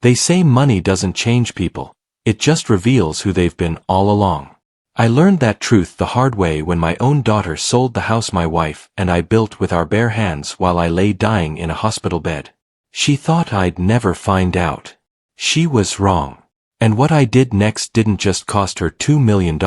They say money doesn't change people, it just reveals who they've been all along. I learned that truth the hard way when my own daughter sold the house my wife and I built with our bare hands while I lay dying in a hospital bed. She thought I'd never find out. She was wrong. And what I did next didn't just cost her $2 million,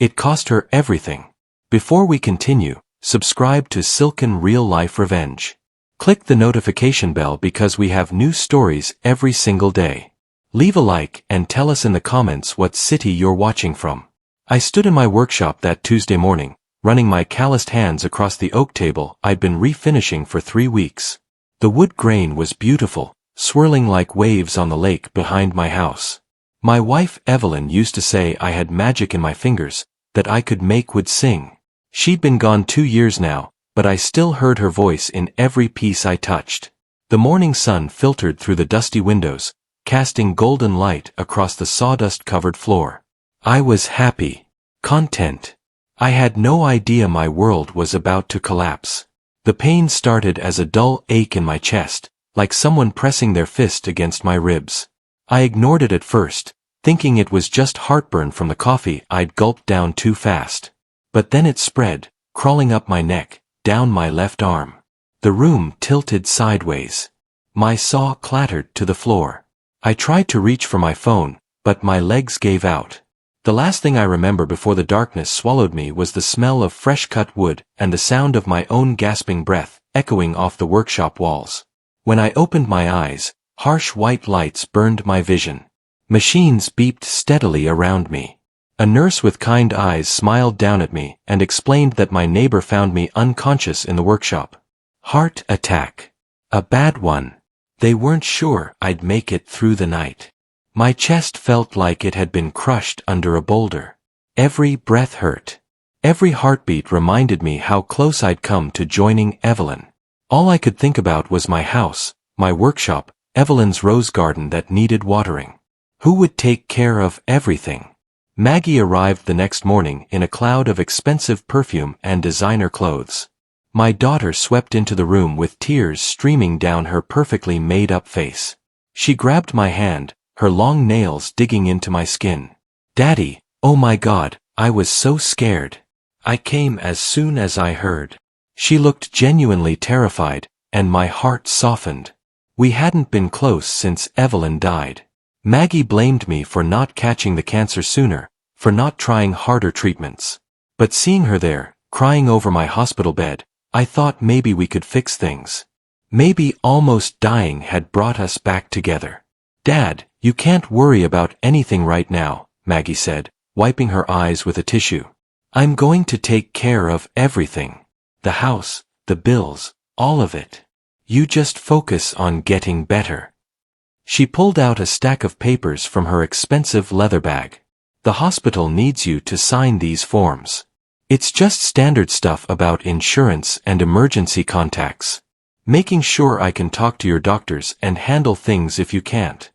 it cost her everything. Before we continue, subscribe to Silken Real Life Revenge. Click the notification bell because we have new stories every single day. Leave a like and tell us in the comments what city you're watching from. I stood in my workshop that Tuesday morning, running my calloused hands across the oak table I'd been refinishing for 3 weeks. The wood grain was beautiful, swirling like waves on the lake behind my house. My wife Evelyn used to say I had magic in my fingers, that I could make wood sing. She'd been gone 2 years now, but I still heard her voice in every piece I touched. The morning sun filtered through the dusty windows, casting golden light across the sawdust-covered floor. I was happy, content. I had no idea my world was about to collapse. The pain started as a dull ache in my chest, like someone pressing their fist against my ribs. I ignored it at first, thinking it was just heartburn from the coffee I'd gulped down too fast. But then it spread, crawling up my neck, down my left arm. The room tilted sideways. My saw clattered to the floor. I tried to reach for my phone, but my legs gave out. The last thing I remember before the darkness swallowed me was the smell of fresh-cut wood and the sound of my own gasping breath echoing off the workshop walls. When I opened my eyes, harsh white lights burned my vision. Machines beeped steadily around me. A nurse with kind eyes smiled down at me and explained that my neighbor found me unconscious in the workshop. Heart attack. A bad one. They weren't sure I'd make it through the night. My chest felt like it had been crushed under a boulder. Every breath hurt. Every heartbeat reminded me how close I'd come to joining Evelyn. All I could think about was my house, my workshop, Evelyn's rose garden that needed watering. Who would take care of everything? Maggie arrived the next morning in a cloud of expensive perfume and designer clothes. My daughter swept into the room with tears streaming down her perfectly made-up face. She grabbed my hand, her long nails digging into my skin. Daddy, oh my God, I was so scared. I came as soon as I heard. She looked genuinely terrified, and my heart softened. We hadn't been close since Evelyn died. Maggie blamed me for not catching the cancer sooner, for not trying harder treatments. But seeing her there, crying over my hospital bed, I thought maybe we could fix things. Maybe almost dying had brought us back together. Dad, you can't worry about anything right now, Maggie said, wiping her eyes with a tissue. I'm going to take care of everything. The house, the bills, all of it. You just focus on getting better. She pulled out a stack of papers from her expensive leather bag. The hospital needs you to sign these forms. It's just standard stuff about insurance and emergency contacts. Making sure I can talk to your doctors and handle things if you can't.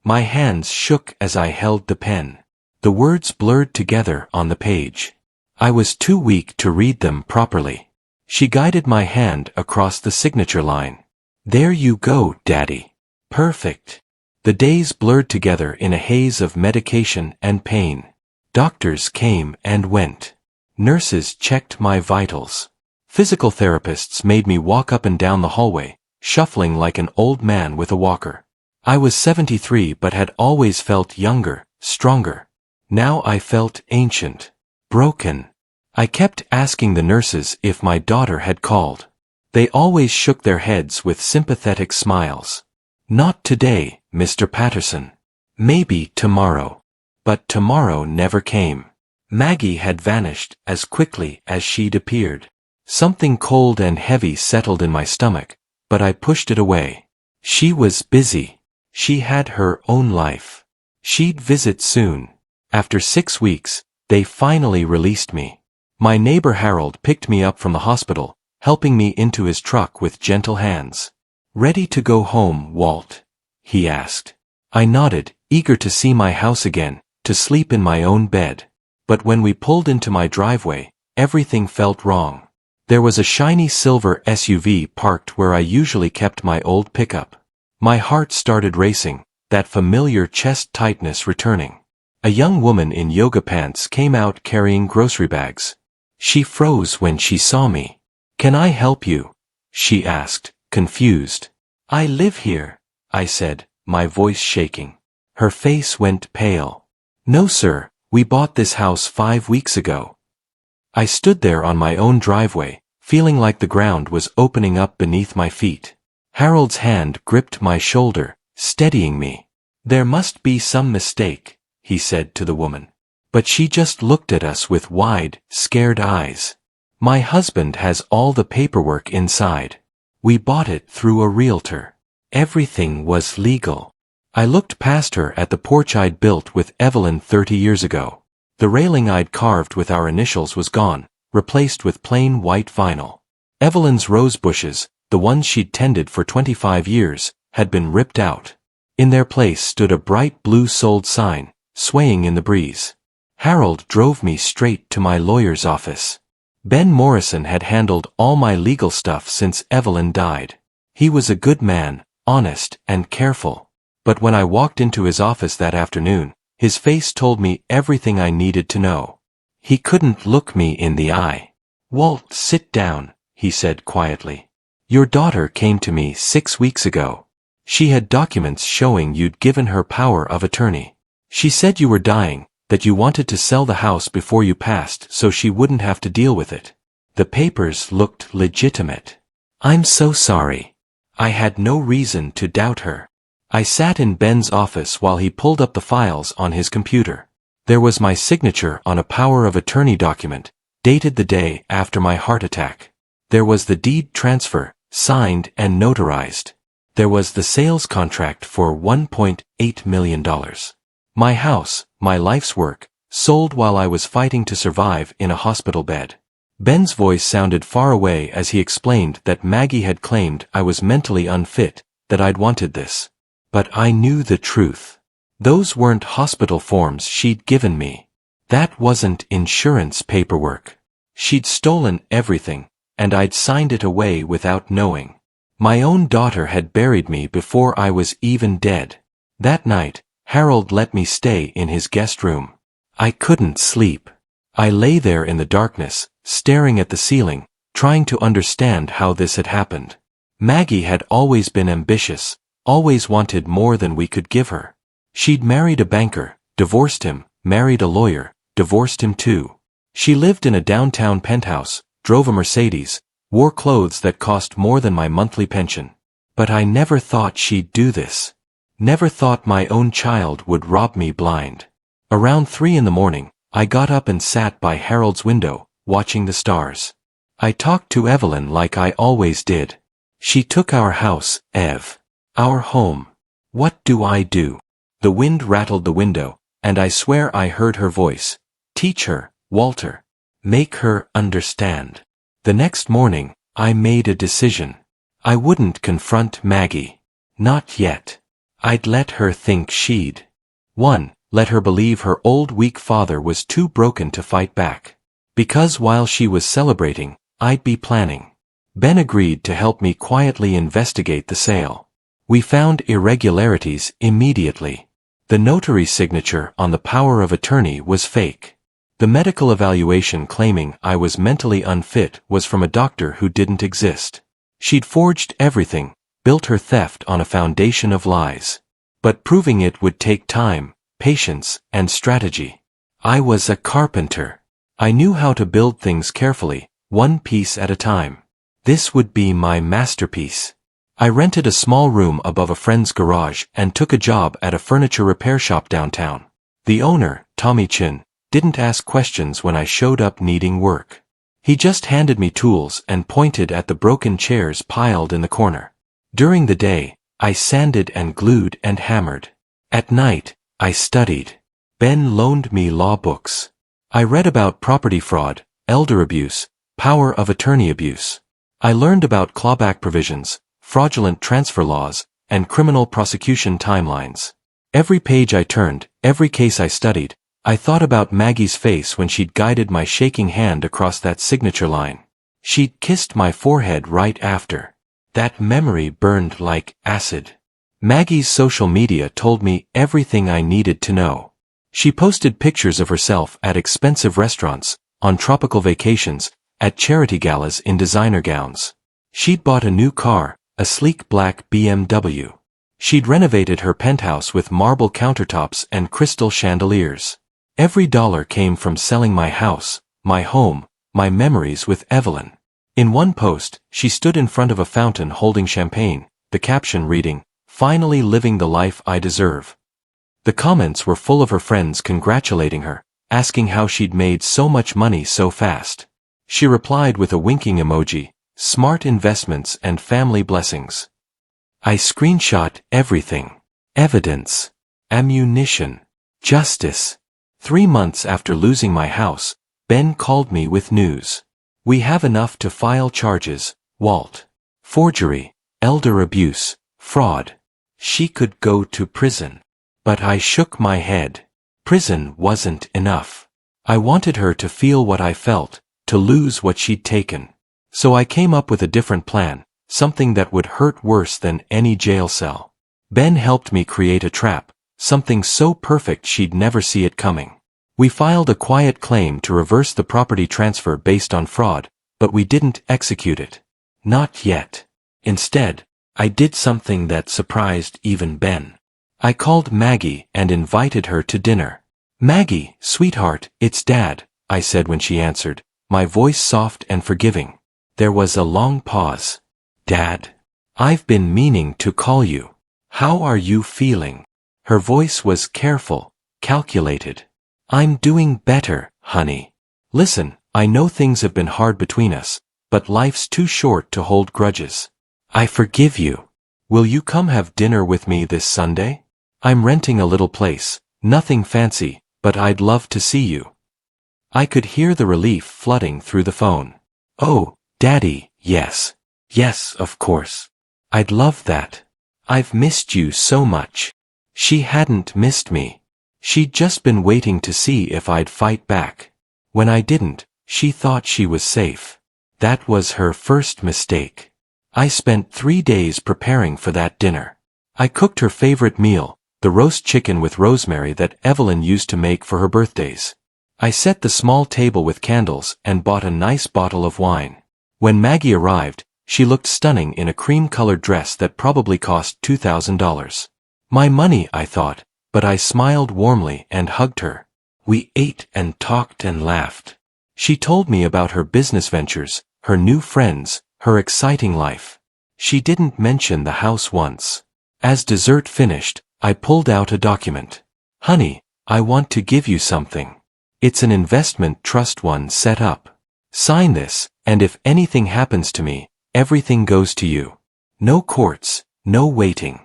My hands shook as I held the pen. The words blurred together on the page. I was too weak to read them properly. She guided my hand across the signature line. There you go, Daddy. Perfect. The days blurred together in a haze of medication and pain. Doctors came and went. Nurses checked my vitals. Physical therapists made me walk up and down the hallway, shuffling like an old man with a walker. I was 73 but had always felt younger, stronger. Now I felt ancient, broken. I kept asking the nurses if my daughter had called. They always shook their heads with sympathetic smiles. Not today, Mr. Patterson. Maybe tomorrow. But tomorrow never came. Maggie had vanished as quickly as she'd appeared. Something cold and heavy settled in my stomach, but I pushed it away. She was busy. She had her own life. She'd visit soon. After 6 weeks, they finally released me. My neighbor Harold picked me up from the hospital, helping me into his truck with gentle hands. "Ready to go home, Walt?" he asked. I nodded, eager to see my house again, to sleep in my own bed. But when we pulled into my driveway, everything felt wrong. There was a shiny silver SUV parked where I usually kept my old pickup. My heart started racing, that familiar chest tightness returning. A young woman in yoga pants came out carrying grocery bags. She froze when she saw me. "Can I help you?" she asked, confused. "I live here," I said, my voice shaking. Her face went pale. "No sir, we bought this house 5 weeks ago." I stood there on my own driveway, feeling like the ground was opening up beneath my feet. Harold's hand gripped my shoulder, steadying me. "There must be some mistake," he said to the woman. But she just looked at us with wide, scared eyes. "My husband has all the paperwork inside. We bought it through a realtor. Everything was legal." I looked past her at the porch I'd built with Evelyn 30 years ago. The railing I'd carved with our initials was gone, replaced with plain white vinyl. Evelyn's rose bushes, the ones she'd tended for 25 years, had been ripped out. In their place stood a bright blue sold sign, swaying in the breeze. Harold drove me straight to my lawyer's office. Ben Morrison had handled all my legal stuff since Evelyn died. He was a good man, honest and careful. But when I walked into his office that afternoon, his face told me everything I needed to know. He couldn't look me in the eye. "Walt, sit down," he said quietly. "Your daughter came to me 6 weeks ago. She had documents showing you'd given her power of attorney. She said you were dying, that you wanted to sell the house before you passed so she wouldn't have to deal with it. The papers looked legitimate." "I'm so sorry." I had no reason to doubt her. I sat in Ben's office while he pulled up the files on his computer. There was my signature on a power of attorney document, dated the day after my heart attack. There was the deed transfer, signed and notarized. There was the sales contract for $1.8 million. My house, my life's work, sold while I was fighting to survive in a hospital bed. Ben's voice sounded far away as he explained that Maggie had claimed I was mentally unfit, that I'd wanted this. But I knew the truth. Those weren't hospital forms she'd given me. That wasn't insurance paperwork. She'd stolen everything, and I'd signed it away without knowing. My own daughter had buried me before I was even dead. That night, Harold let me stay in his guest room. I couldn't sleep. I lay there in the darkness, staring at the ceiling, trying to understand how this had happened. Maggie had always been ambitious, always wanted more than we could give her. She'd married a banker, divorced him, married a lawyer, divorced him too. She lived in a downtown penthouse, drove a Mercedes, wore clothes that cost more than my monthly pension. But I never thought she'd do this. Never thought my own child would rob me blind. Around 3 in the morning, I got up and sat by Harold's window, watching the stars. I talked to Evelyn like I always did. She took our house, Ev. Our home. What do I do? The wind rattled the window, and I swear I heard her voice. Teach her, Walter. Make her understand. The next morning, I made a decision. I wouldn't confront Maggie. Not yet. I'd let her think she'd. 1. Let her believe her old weak father was too broken to fight back. Because while she was celebrating, I'd be planning. Ben agreed to help me quietly investigate the sale. We found irregularities immediately. The notary's signature on the power of attorney was fake. The medical evaluation claiming I was mentally unfit was from a doctor who didn't exist. She'd forged everything, built her theft on a foundation of lies. But proving it would take time, patience, and strategy. I was a carpenter. I knew how to build things carefully, one piece at a time. This would be my masterpiece. I rented a small room above a friend's garage and took a job at a furniture repair shop downtown. The owner, Tommy Chin, didn't ask questions when I showed up needing work. He just handed me tools and pointed at the broken chairs piled in the corner. During the day, I sanded and glued and hammered. At night, I studied. Ben loaned me law books. I read about property fraud, elder abuse, power of attorney abuse. I learned about clawback provisions, fraudulent transfer laws, and criminal prosecution timelines. Every page I turned, every case I studied, I thought about Maggie's face when she'd guided my shaking hand across that signature line. She'd kissed my forehead right after. That memory burned like acid. Maggie's social media told me everything I needed to know. She posted pictures of herself at expensive restaurants, on tropical vacations, at charity galas in designer gowns. She'd bought a new car, a sleek black BMW. She'd renovated her penthouse with marble countertops and crystal chandeliers. Every dollar came from selling my house, my home, my memories with Evelyn. In one post, she stood in front of a fountain holding champagne, the caption reading, "Finally living the life I deserve." The comments were full of her friends congratulating her, asking how she'd made so much money so fast. She replied with a winking emoji, "Smart investments and family blessings." I screenshot everything. Evidence. Ammunition. Justice. 3 months after losing my house, Ben called me with news. "We have enough to file charges, Walt. Forgery, elder abuse, fraud. She could go to prison." But I shook my head. Prison wasn't enough. I wanted her to feel what I felt, to lose what she'd taken. So I came up with a different plan, something that would hurt worse than any jail cell. Ben helped me create a trap, something so perfect she'd never see it coming. We filed a quiet claim to reverse the property transfer based on fraud, but we didn't execute it. Not yet. Instead, I did something that surprised even Ben. I called Maggie and invited her to dinner. "Maggie, sweetheart, it's Dad," I said when she answered, my voice soft and forgiving. There was a long pause. "Dad? I've been meaning to call you. How are you feeling?" Her voice was careful, calculated. "I'm doing better, honey. Listen, I know things have been hard between us, but life's too short to hold grudges. I forgive you. Will you come have dinner with me this Sunday? I'm renting a little place, nothing fancy, but I'd love to see you." I could hear the relief flooding through the phone. "Oh, Daddy, yes. Yes, of course. I'd love that. I've missed you so much." She hadn't missed me. She'd just been waiting to see if I'd fight back. When I didn't, she thought she was safe. That was her first mistake. I spent 3 days preparing for that dinner. I cooked her favorite meal, the roast chicken with rosemary that Evelyn used to make for her birthdays. I set the small table with candles and bought a nice bottle of wine. When Maggie arrived, she looked stunning in a cream-colored dress that probably cost $2,000. My money, I thought, but I smiled warmly and hugged her. We ate and talked and laughed. She told me about her business ventures, her new friends, her exciting life. She didn't mention the house once. As dessert finished, I pulled out a document. "Honey, I want to give you something. It's an investment trust one set up. Sign this, and if anything happens to me, everything goes to you. No courts, no waiting.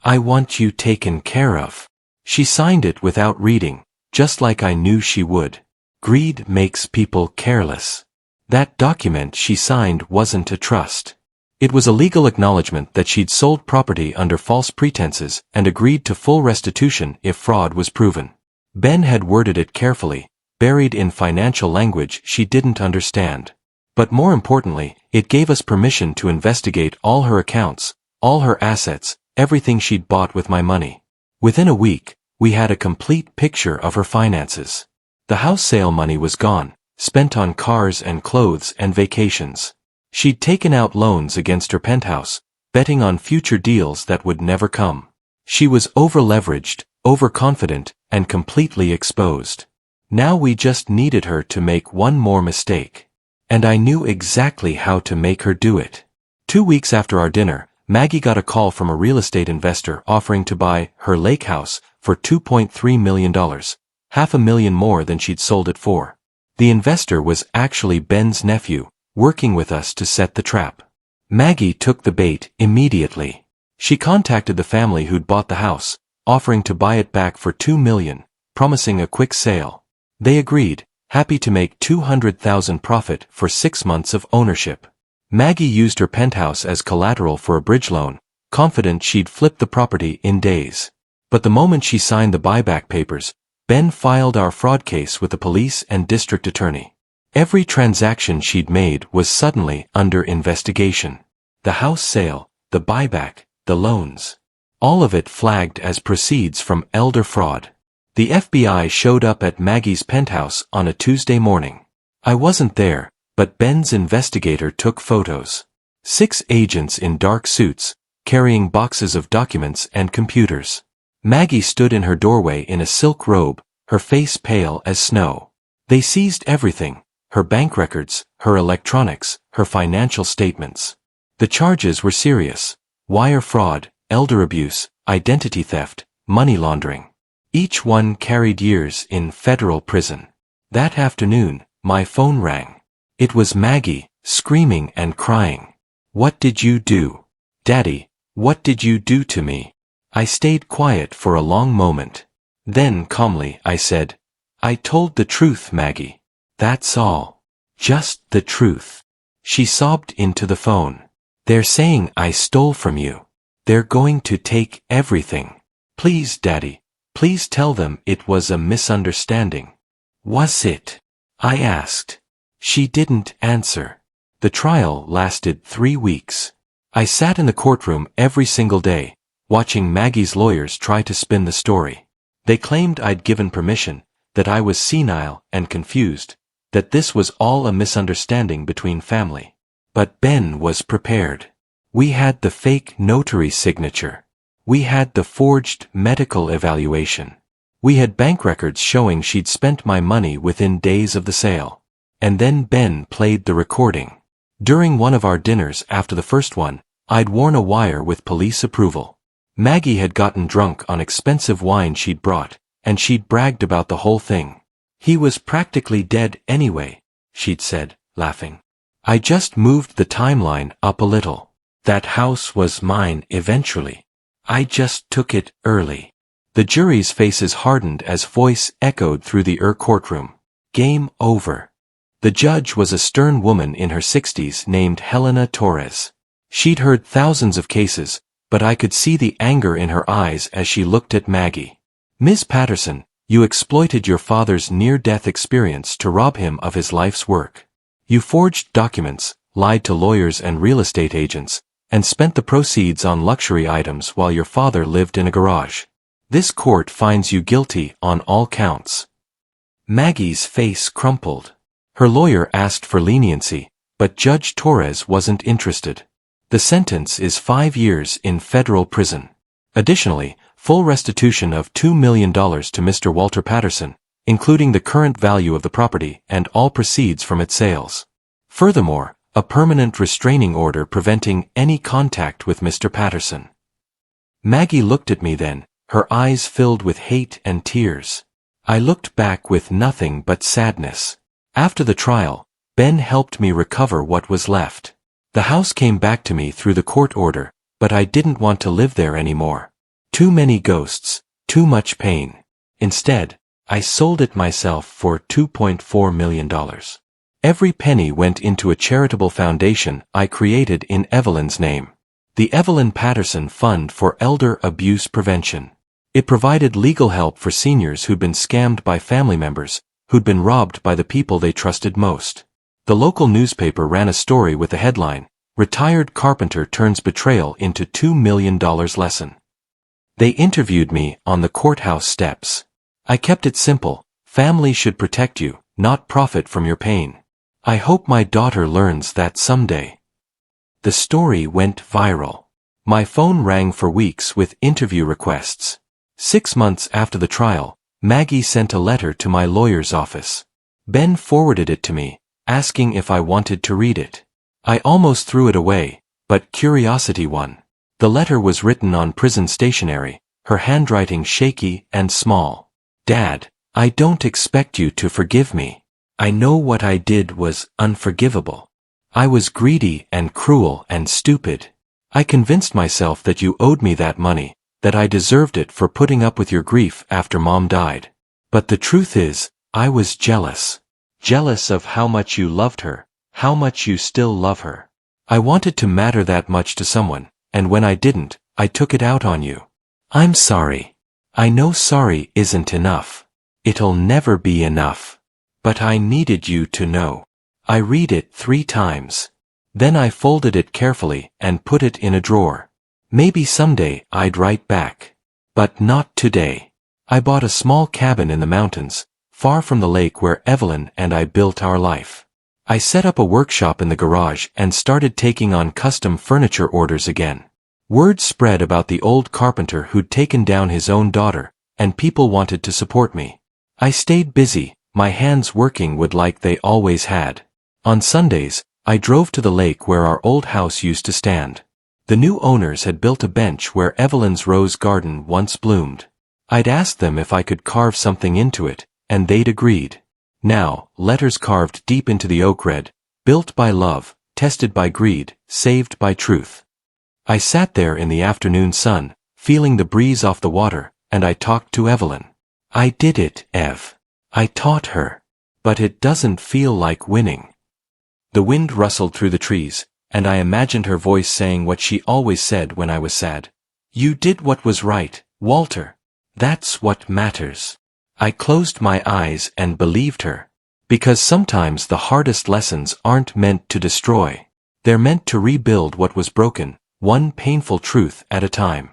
I want you taken care of." She signed it without reading, just like I knew she would. Greed makes people careless. That document she signed wasn't a trust. It was a legal acknowledgement that she'd sold property under false pretenses and agreed to full restitution if fraud was proven. Ben had worded it carefully, buried in financial language she didn't understand. But more importantly, it gave us permission to investigate all her accounts, all her assets, everything she'd bought with my money. Within a week, we had a complete picture of her finances. The house sale money was gone, spent on cars and clothes and vacations. She'd taken out loans against her penthouse, betting on future deals that would never come. She was over-leveraged, overconfident, and completely exposed. Now we just needed her to make one more mistake. And I knew exactly how to make her do it. 2 weeks after our dinner, Maggie got a call from a real estate investor offering to buy her lake house for $2.3 million, $500,000 more than she'd sold it for. The investor was actually Ben's nephew, working with us to set the trap. Maggie took the bait immediately. She contacted the family who'd bought the house, offering to buy it back for $2 million, promising a quick sale. They agreed, happy to make $200,000 profit for 6 months of ownership. Maggie used her penthouse as collateral for a bridge loan, confident she'd flip the property in days. But the moment she signed the buyback papers, Ben filed our fraud case with the police and district attorney. Every transaction she'd made was suddenly under investigation. The house sale, the buyback, the loans. All of it flagged as proceeds from elder fraud. The FBI showed up at Maggie's penthouse on a Tuesday morning. I wasn't there, but Ben's investigator took photos. 6 agents in dark suits, carrying boxes of documents and computers. Maggie stood in her doorway in a silk robe, her face pale as snow. They seized everything, her bank records, her electronics, her financial statements. The charges were serious: wire fraud, elder abuse, identity theft, money laundering. Each one carried years in federal prison. That afternoon, my phone rang. It was Maggie, screaming and crying. "What did you do? Daddy, what did you do to me?" I stayed quiet for a long moment. Then calmly I said, "I told the truth, Maggie. That's all. Just the truth." She sobbed into the phone. "They're saying I stole from you. They're going to take everything. Please, Daddy, please tell them it was a misunderstanding." "Was it?" I asked. She didn't answer. The trial lasted 3 weeks. I sat in the courtroom every single day, watching Maggie's lawyers try to spin the story. They claimed I'd given permission, that I was senile and confused, that this was all a misunderstanding between family. But Ben was prepared. We had the fake notary signature. We had the forged medical evaluation. We had bank records showing she'd spent my money within days of the sale. And then Ben played the recording. During one of our dinners after the first one, I'd worn a wire with police approval. Maggie had gotten drunk on expensive wine she'd brought, and she'd bragged about the whole thing. "He was practically dead anyway," she'd said, laughing. "I just moved the timeline up a little. That house was mine eventually. I just took it early." The jury's faces hardened as voice echoed through the courtroom. Game over. The judge was a stern woman in her 60s named Helena Torres. She'd heard thousands of cases, but I could see the anger in her eyes as she looked at Maggie. "Ms. Patterson, you exploited your father's near-death experience to rob him of his life's work. You forged documents, lied to lawyers and real estate agents, and spent the proceeds on luxury items while your father lived in a garage. This court finds you guilty on all counts." Maggie's face crumpled. Her lawyer asked for leniency, but Judge Torres wasn't interested. "The sentence is 5 years in federal prison. Additionally, full restitution of $2 million to Mr. Walter Patterson, including the current value of the property and all proceeds from its sales. Furthermore, a permanent restraining order preventing any contact with Mr. Patterson." Maggie looked at me then, her eyes filled with hate and tears. I looked back with nothing but sadness. After the trial, Ben helped me recover what was left. The house came back to me through the court order, but I didn't want to live there anymore. Too many ghosts, too much pain. Instead, I sold it myself for $2.4 million. Every penny went into a charitable foundation I created in Evelyn's name. The Evelyn Patterson Fund for Elder Abuse Prevention. It provided legal help for seniors who'd been scammed by family members, who'd been robbed by the people they trusted most. The local newspaper ran a story with the headline, "Retired Carpenter Turns Betrayal into $2 million Lesson." They interviewed me on the courthouse steps. I kept it simple: family should protect you, not profit from your pain. I hope my daughter learns that someday. The story went viral. My phone rang for weeks with interview requests. 6 months after the trial, Maggie sent a letter to my lawyer's office. Ben forwarded it to me, asking if I wanted to read it. I almost threw it away, but curiosity won. The letter was written on prison stationery, her handwriting shaky and small. "Dad, I don't expect you to forgive me. I know what I did was unforgivable. I was greedy and cruel and stupid. I convinced myself that you owed me that money, that I deserved it for putting up with your grief after Mom died. But the truth is, I was jealous. Jealous of how much you loved her, how much you still love her. I wanted to matter that much to someone, and when I didn't, I took it out on you. I'm sorry. I know sorry isn't enough. It'll never be enough. But I needed you to know." I read it 3 times. Then I folded it carefully and put it in a drawer. Maybe someday I'd write back. But not today. I bought a small cabin in the mountains, far from the lake where Evelyn and I built our life. I set up a workshop in the garage and started taking on custom furniture orders again. Word spread about the old carpenter who'd taken down his own daughter, and people wanted to support me. I stayed busy, my hands working wood like they always had. On Sundays, I drove to the lake where our old house used to stand. The new owners had built a bench where Evelyn's rose garden once bloomed. I'd asked them if I could carve something into it, and they'd agreed. Now, letters carved deep into the oak read, "Built by love, tested by greed, saved by truth." I sat there in the afternoon sun, feeling the breeze off the water, and I talked to Evelyn. "I did it, Ev. I taught her. But it doesn't feel like winning." The wind rustled through the trees, and I imagined her voice saying what she always said when I was sad. "You did what was right, Walter. That's what matters." I closed my eyes and believed her. Because sometimes the hardest lessons aren't meant to destroy. They're meant to rebuild what was broken, one painful truth at a time.